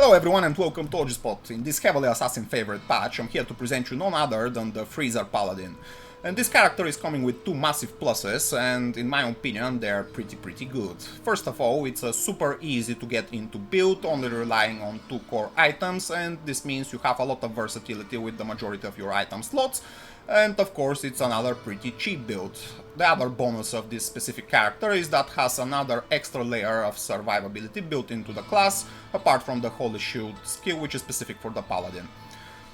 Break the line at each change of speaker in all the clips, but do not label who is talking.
Hello everyone and welcome to OGspot. In this heavily assassin favorite patch, I'm here to present you none other than the Freezer Paladin. And this character is coming with two massive pluses, and in my opinion they're pretty good. First of all, it's a super easy to get into build, only relying on two core items, and this means you have a lot of versatility with the majority of your item slots. And of course it's another pretty cheap build. The other bonus of this specific character is that has another extra layer of survivability built into the class, apart from the Holy Shield skill, which is specific for the Paladin.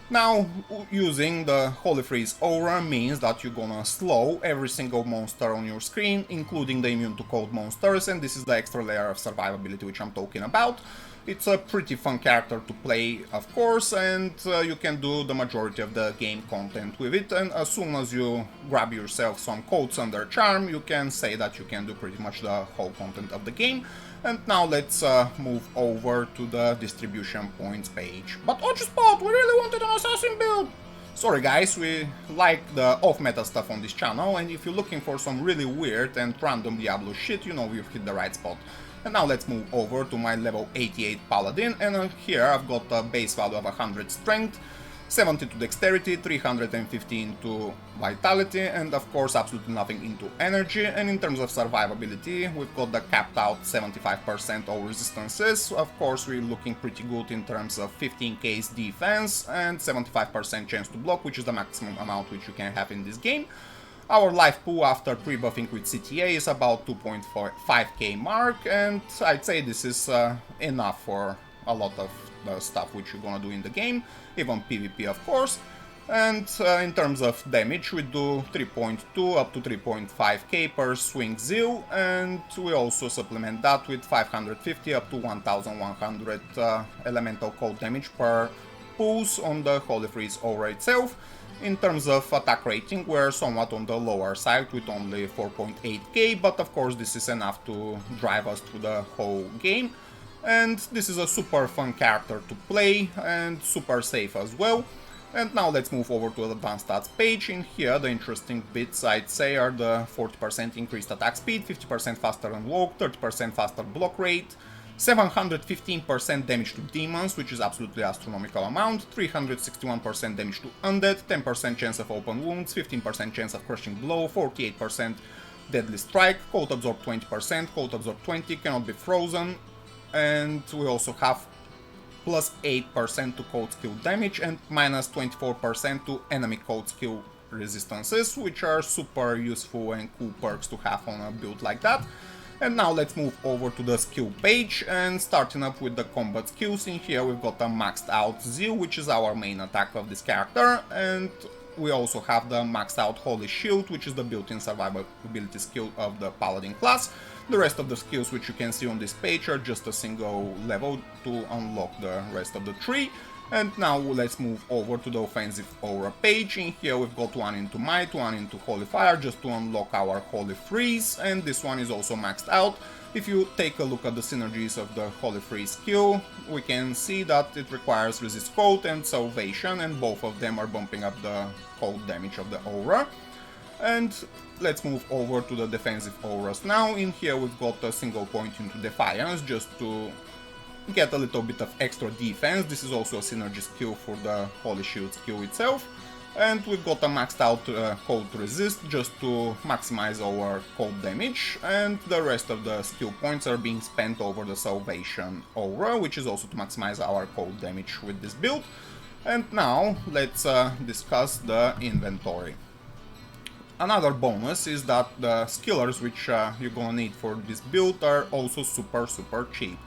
Now, using the Holy Freeze aura means that you're gonna slow every single monster on your screen, including the immune to cold monsters, and this is the extra layer of survivability which I'm talking about. It's a pretty fun character to play, of course, and you can do the majority of the game content with it, and as soon as you grab yourself some codes under charm, you can say that you can do pretty much the whole content of the game. And now let's move over to the distribution points page. But OGspot, we really wanted an assassin build! Sorry guys, we like the off-meta stuff on this channel, and if you're looking for some really weird and random Diablo shit, you know you've hit the right spot. And now let's move over to my level 88 Paladin, and here I've got a base value of 100 strength, 70 to dexterity, 315 to vitality, and of course absolutely nothing into energy. And in terms of survivability, we've got the capped out 75% all resistances. Of course we're looking pretty good in terms of 15k defense and 75% chance to block, which is the maximum amount which you can have in this game. Our life pool after pre-buffing with CTA is about 2.5k mark, and I'd say this is enough for a lot of the stuff which you're gonna do in the game, even PvP of course. And in terms of damage, we do 3.2 up to 3.5k per swing zeal, and we also supplement that with 550 up to 1100 elemental cold damage per pulse on the Holy Freeze aura itself. In terms of attack rating, we're somewhat on the lower side with only 4.8k, but of course this is enough to drive us through the whole game. And this is a super fun character to play and super safe as well. And now let's move over to the advanced stats page. In here the interesting bits I'd say are the 40% increased attack speed, 50% faster unlock, 30% faster block rate, 715% damage to demons, which is absolutely astronomical amount, 361% damage to undead, 10% chance of open wounds, 15% chance of crushing blow, 48% deadly strike, cold absorb 20%, cold absorb 20, cannot be frozen, and we also have plus 8% to cold skill damage and minus 24% to enemy cold skill resistances, which are super useful and cool perks to have on a build like that. And now let's move over to the skill page, and starting up with the combat skills. In here we've got a maxed out Zeal, which is our main attack of this character, and we also have the maxed out Holy Shield, which is the built-in survivability skill of the Paladin class. The rest of the skills which you can see on this page are just a single level to unlock the rest of the tree. And now let's move over to the offensive aura page. In here we've got one into Might, one into Holy Fire, just to unlock our Holy Freeze, and this one is also maxed out. If you take a look at the synergies of the Holy Freeze skill, we can see that it requires Resist Cold and Salvation, and both of them are bumping up the cold damage of the aura. And let's move over to the defensive auras now. In here we've got a single point into Defiance, just to get a little bit of extra defense. This is also a synergy skill for the Holy Shield skill itself. And we've got a maxed out cold resist, just to maximize our cold damage. And the rest of the skill points are being spent over the Salvation aura, which is also to maximize our cold damage with this build. And now let's discuss the inventory. Another bonus is that the skillers which you're gonna need for this build are also super cheap.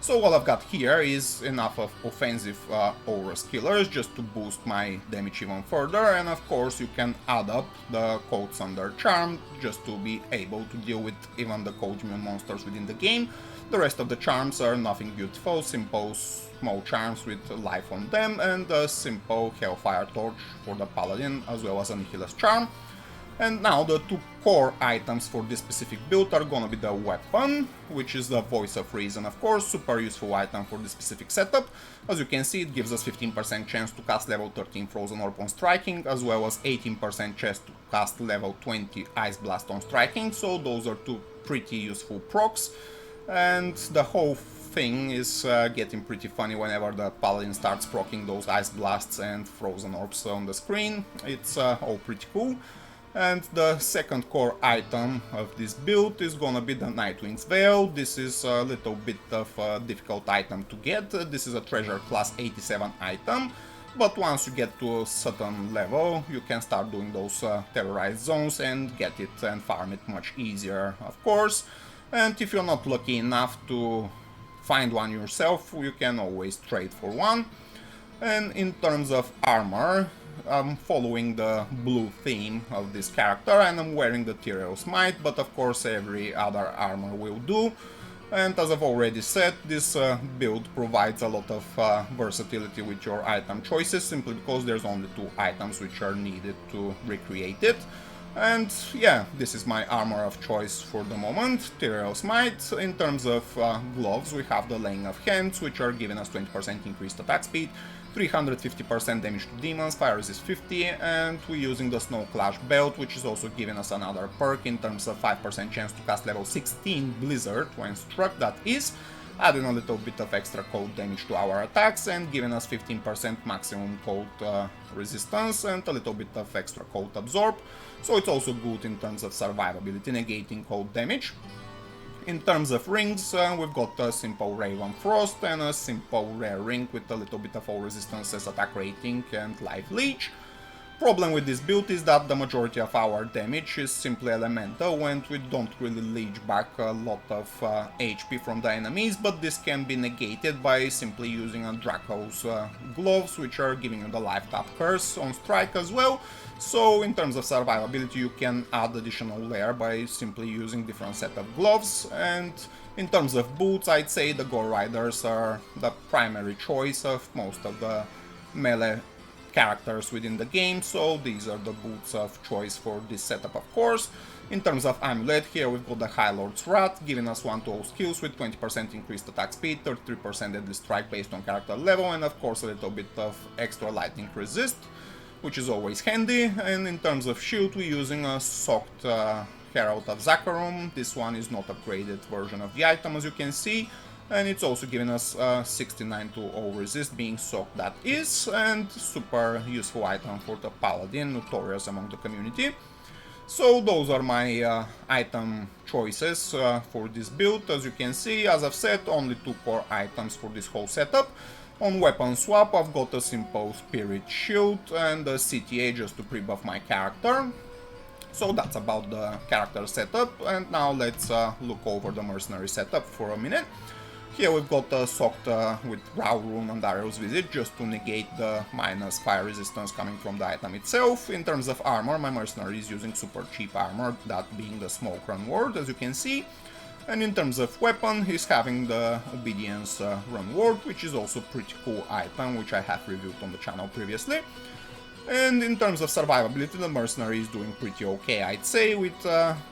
So all I've got here is enough of offensive aura skillers just to boost my damage even further, and of course you can add up the codes under charm just to be able to deal with even the cold immune monsters within the game. The rest of the charms are nothing beautiful, simple small charms with life on them, and a simple Hellfire Torch for the Paladin as well as a Nihilus charm. And now the two core items for this specific build are gonna be the weapon, which is the Voice of Reason, of course, super useful item for this specific setup. As you can see, it gives us 15% chance to cast level 13 Frozen Orb on striking, as well as 18% chance to cast level 20 Ice Blast on striking, so those are two pretty useful procs. And the whole thing is getting pretty funny whenever the Paladin starts proccing those ice blasts and frozen orbs on the screen. It's all pretty cool. And the second core item of this build is gonna be the Nightwing's Veil. This is a little bit of a difficult item to get. This is a treasure class 87 item, but once you get to a certain level, you can start doing those terrorized zones and get it and farm it much easier, of course. And if you're not lucky enough to find one yourself, you can always trade for one. And in terms of armor, I'm following the blue theme of this character and I'm wearing the Tyrael Smite, but of course every other armor will do. And as I've already said, this build provides a lot of versatility with your item choices, simply because there's only 2 items which are needed to recreate it. And yeah, this is my armor of choice for the moment, Tyrael Smite. In terms of gloves, we have the Laying of Hands, which are giving us 20% increased attack speed, 350% damage to demons, fire resist 50, and we're using the Snow Clash belt, which is also giving us another perk in terms of 5% chance to cast level 16 Blizzard when struck, that is, adding a little bit of extra cold damage to our attacks and giving us 15% maximum cold resistance and a little bit of extra cold absorb, so it's also good in terms of survivability, negating cold damage. In terms of rings, we've got a simple Raven Frost and a simple rare ring with a little bit of all resistances, attack rating and life leech. Problem with this build is that the majority of our damage is simply elemental and we don't really leech back a lot of HP from the enemies, but this can be negated by simply using a Draco's gloves, which are giving you the life tap curse on strike as well. So in terms of survivability, you can add additional layer by simply using different set of gloves. And in terms of boots, I'd say the Gore Riders are the primary choice of most of the melee characters within the game, so these are the boots of choice for this setup, of course. In terms of amulet, here we've got the High Lord's Wrath, giving us 1 to all skills with 20% increased attack speed, 33% deadly strike based on character level, and of course a little bit of extra lightning resist, which is always handy. And in terms of shield, we're using a socked Herald of Zakarum. This one is not upgraded version of the item, as you can see. And it's also giving us 69 to all resist, being soaked, that is, and super useful item for the Paladin, notorious among the community. So those are my item choices for this build. As you can see, as I've said, only 2 core items for this whole setup. On weapon swap, I've got a simple Spirit Shield and a CTA just to pre-buff my character. So that's about the character setup, and now let's look over the Mercenary Setup for a minute. Here we've got socked with Raw Rune and Dario's Visit, just to negate the minus fire resistance coming from the item itself. In terms of armor, my mercenary is using super cheap armor, that being the Smoke Run Ward, as you can see. And in terms of weapon, he's having the Obedience Run Ward, which is also a pretty cool item, which I have reviewed on the channel previously. And in terms of survivability, the mercenary is doing pretty okay, I'd say, with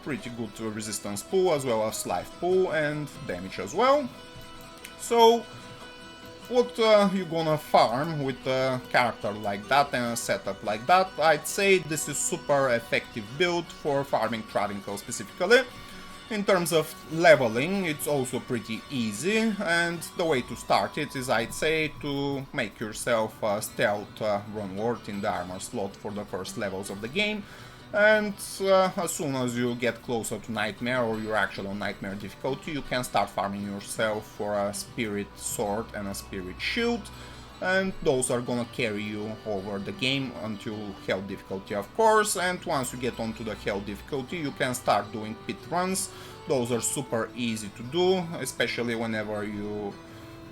pretty good resistance pool, as well as life pool and damage as well. So, what you gonna farm with a character like that and a setup like that? I'd say this is super effective build for farming Travincal specifically. In terms of leveling, it's also pretty easy, and the way to start it is, I'd say, to make yourself a stealth run ward in the armor slot for the first levels of the game. And as soon as you get closer to Nightmare, or you're actually on Nightmare difficulty, you can start farming yourself for a Spirit Sword and a Spirit Shield, and those are gonna carry you over the game until Hell difficulty, of course. And once you get onto the Hell difficulty, you can start doing pit runs. Those are super easy to do, especially whenever you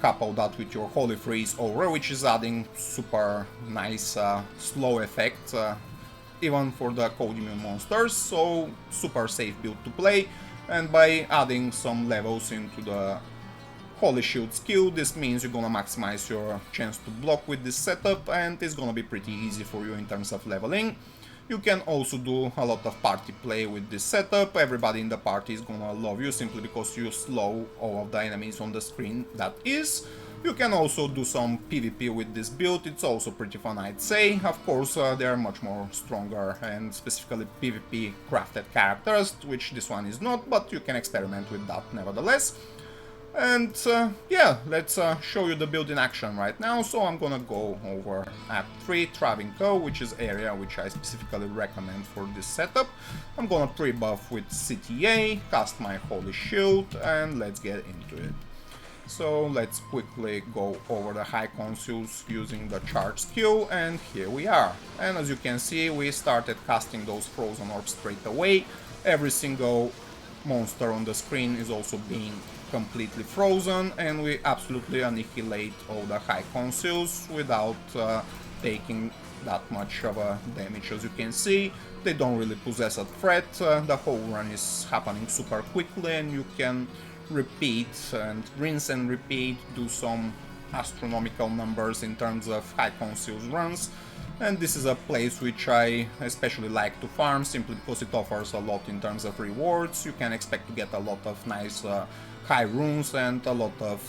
couple that with your Holy Freeze Aura, which is adding super nice slow effect even for the cold immune monsters, so super safe build to play. And by adding some levels into the Holy Shield skill, this means you're gonna maximize your chance to block with this setup, and it's gonna be pretty easy for you in terms of leveling. You can also do a lot of party play with this setup. Everybody in the party is gonna love you simply because you slow all of the enemies on the screen, that is. You can also do some PvP with this build, it's also pretty fun, I'd say. Of course, they are much more stronger and specifically PvP crafted characters, which this one is not, but you can experiment with that nevertheless. And yeah, let's show you the build in action right now. So I'm gonna go over Act 3, Travincal, which is area which I specifically recommend for this setup. I'm gonna pre-buff with CTA, cast my Holy Shield, and let's get into it. So let's quickly go over the High Consuls using the charge skill, and here we are. And as you can see, we started casting those frozen orbs straight away. Every single monster on the screen is also being completely frozen, and we absolutely annihilate all the High Consuls without taking that much of a damage. As you can see, they don't really possess a threat. The whole run is happening super quickly, and you can repeat and rinse and repeat, do some astronomical numbers in terms of High Consuls runs. And this is a place which I especially like to farm, simply because it offers a lot in terms of rewards. You can expect to get a lot of nice high runes and a lot of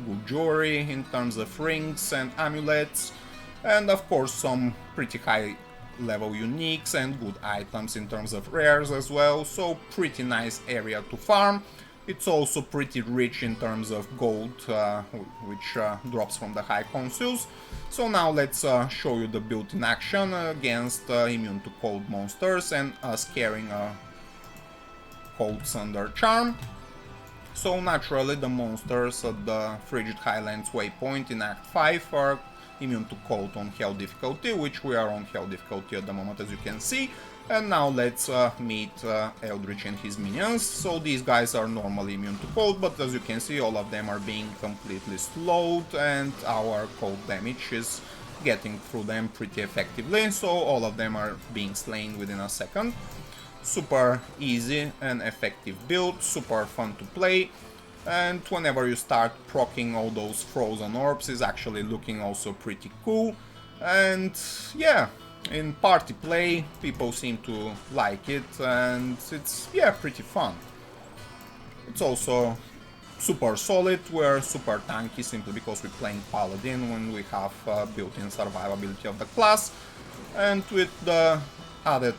good jewelry in terms of rings and amulets, and of course some pretty high level uniques and good items in terms of rares as well. So pretty nice area to farm. It's also pretty rich in terms of gold, which drops from the High Consuls. So now let's show you the build in action against immune to cold monsters and us carrying a Cold Thunder Charm. So naturally the monsters at the Frigid Highlands waypoint in Act 5 are immune to cold on Hell difficulty, which we are on Hell difficulty at the moment, as you can see. And now let's meet Eldritch and his minions. So these guys are normally immune to cold, but as you can see, all of them are being completely slowed, and our cold damage is getting through them pretty effectively. So all of them are being slain within a second. Super easy and effective build, super fun to play. And whenever you start proccing all those frozen orbs, is actually looking also pretty cool. And yeah, in party play, people seem to like it, and it's, yeah, pretty fun. It's also super solid. We're super tanky simply because we're playing Paladin when we have built-in survivability of the class, and with the added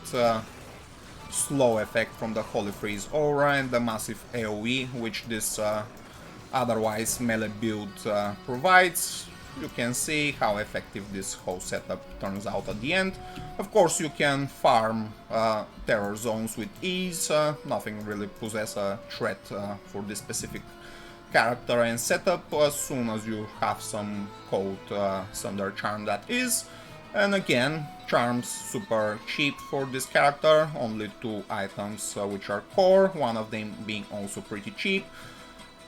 slow effect from the Holy Freeze aura and the massive AoE which this otherwise melee build provides, you can see how effective this whole setup turns out at the end. Of course, you can farm terror zones with ease. Nothing really possesses a threat for this specific character and setup as soon as you have some Cold Thunder Charm, that is. And again, charms super cheap for this character, only 2 items which are core, one of them being also pretty cheap.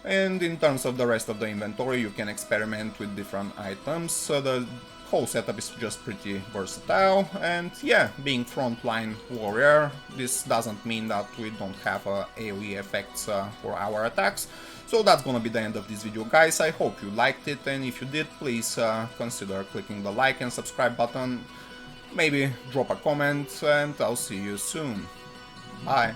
And in terms of the rest of the inventory, you can experiment with different items. So the whole setup is just pretty versatile. And yeah, being frontline warrior, this doesn't mean that we don't have AoE effects for our attacks. So that's gonna be the end of this video, guys. I hope you liked it, and if you did, please consider clicking the like and subscribe button. Maybe drop a comment, and I'll see you soon. Bye!